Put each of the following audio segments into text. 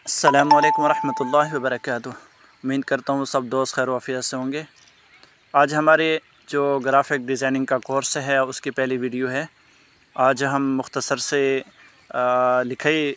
अस्सलामुअलैकुम रहमतुल्लाहि व बरकातुहू। उम्मीद करता हूँ सब दोस्त खैर वाफियत से होंगे। आज हमारे जो ग्राफिक डिज़ाइनिंग का कोर्स है उसकी पहली वीडियो है। आज हम मुख्तसर से लिखाई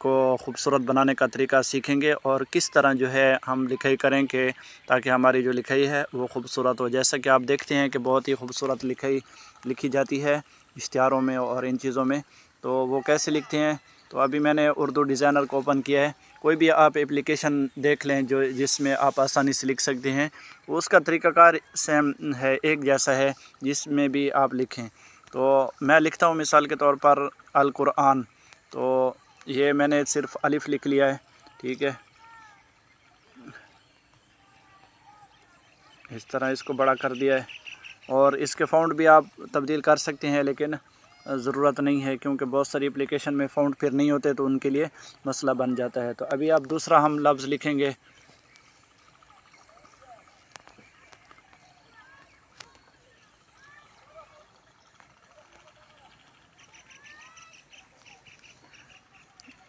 को ख़ूबसूरत बनाने का तरीका सीखेंगे और किस तरह जो है हम लिखाई करें कि ताकि हमारी जो लिखाई है वो ख़ूबसूरत हो। जैसा कि आप देखते हैं कि बहुत ही ख़ूबसूरत लिखाई लिखी जाती है इश्तिहारों में और इन चीज़ों में। तो वो कैसे लिखते हैं, तो अभी मैंने उर्दू डिज़ाइनर को ओपन किया है। कोई भी आप एप्लीकेशन देख लें जो जिसमें आप आसानी से लिख सकते हैं, उसका तरीक़ाकार सेम है, एक जैसा है जिसमें भी आप लिखें। तो मैं लिखता हूँ मिसाल के तौर पर अल कुरआन, तो ये मैंने सिर्फ़ अलिफ़ लिख लिया है, ठीक है। इस तरह इसको बड़ा कर दिया है और इसके फ़ॉन्ट भी आप तब्दील कर सकते हैं, लेकिन ज़रूरत नहीं है क्योंकि बहुत सारी एप्लीकेशन में फ़ॉन्ट फिर नहीं होते तो उनके लिए मसला बन जाता है। तो अभी आप दूसरा हम लफ्ज़ लिखेंगे।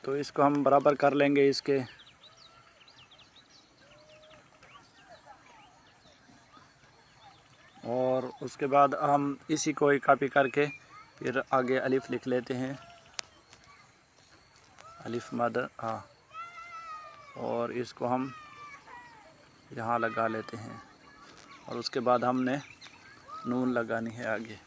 तो इसको हम बराबर कर लेंगे इसके, और उसके बाद हम इसी को ही कॉपी करके फिर आगे अलिफ़ लिख लेते हैं, अलिफ़ मद हाँ, और इसको हम यहाँ लगा लेते हैं और उसके बाद हमने नून लगानी है आगे।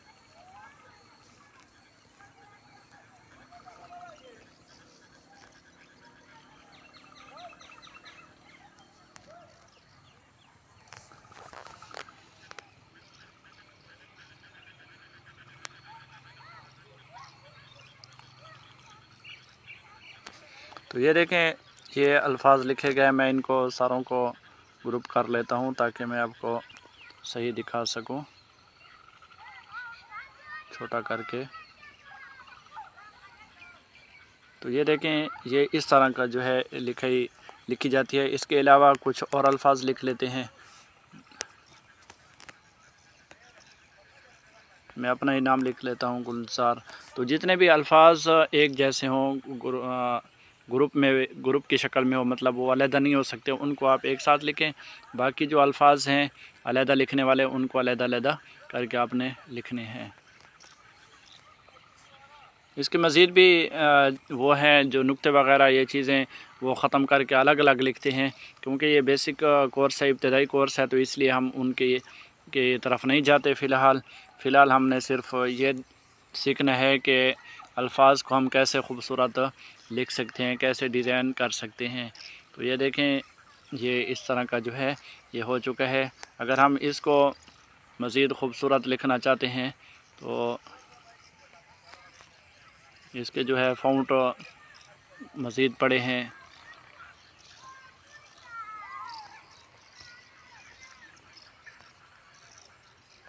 तो ये देखें, ये अल्फाज लिखे गए। मैं इनको सारों को ग्रुप कर लेता हूँ ताकि मैं आपको सही दिखा सकूँ, छोटा करके। तो ये देखें, ये इस तरह का जो है लिखाई लिखी जाती है। इसके अलावा कुछ और अल्फाज लिख लेते हैं। मैं अपना ही नाम लिख लेता हूँ, गुलजार। तो जितने भी अल्फाज एक जैसे हों, ग्रुप की शक्ल में हो, मतलब वो अलहदा नहीं हो सकते, उनको आप एक साथ लिखें। बाकी जो अल्फाज हैं अलहदा लिखने वाले, उनको अलहदा अलहदा करके आपने लिखने हैं। इसके मज़ीद भी वो हैं जो नुक्ते वगैरह, ये चीज़ें वो ख़त्म करके अलग अलग लिखते हैं, क्योंकि ये बेसिक कोर्स है, इब्तदाई कोर्स है, तो इसलिए हम उनके के तरफ नहीं जाते। फ़िलहाल हमने सिर्फ ये सीखना है कि अल्फाज को हम कैसे ख़ूबसूरत लिख सकते हैं, कैसे डिज़ाइन कर सकते हैं। तो ये देखें, ये इस तरह का जो है ये हो चुका है। अगर हम इसको मज़ीद ख़ूबसूरत लिखना चाहते हैं तो इसके जो है फ़ॉन्ट मज़ीद पड़े हैं।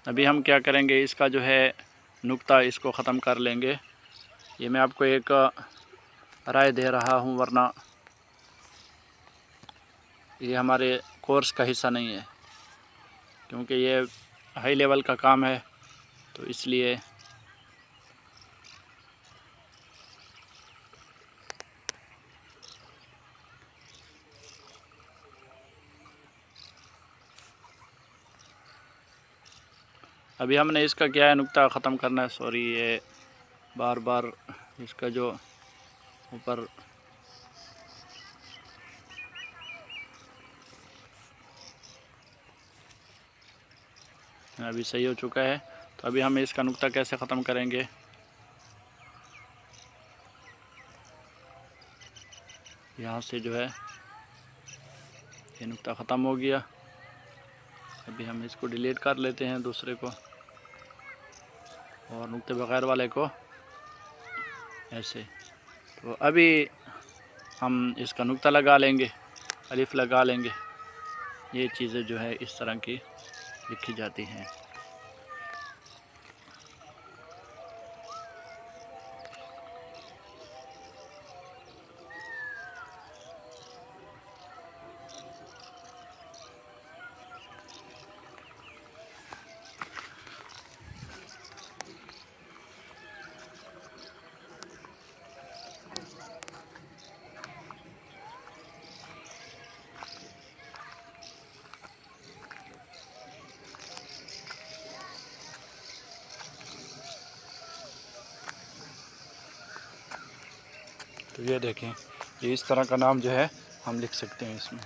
अभी हम क्या करेंगे, इसका जो है नुक्ता इसको ख़त्म कर लेंगे। ये मैं आपको एक राय दे रहा हूँ, वरना ये हमारे कोर्स का हिस्सा नहीं है, क्योंकि ये हाई लेवल का काम है, तो इसलिए अभी हमने इसका क्या है, नुक्ता ख़त्म करना है। सॉरी, ये बार बार इसका जो ऊपर अभी सही हो चुका है। तो अभी हम इसका नुक्ता कैसे ख़त्म करेंगे, यहाँ से जो है ये नुक्ता ख़त्म हो गया। अभी हम इसको डिलीट कर लेते हैं दूसरे को, और नुक्ते बगैर वाले को ऐसे। तो अभी हम इसका नुक्ता लगा लेंगे, अलिफ़ लगा लेंगे। ये चीज़ें जो है इस तरह की लिखी जाती हैं। तो ये देखें, ये इस तरह का नाम जो है हम लिख सकते हैं इसमें।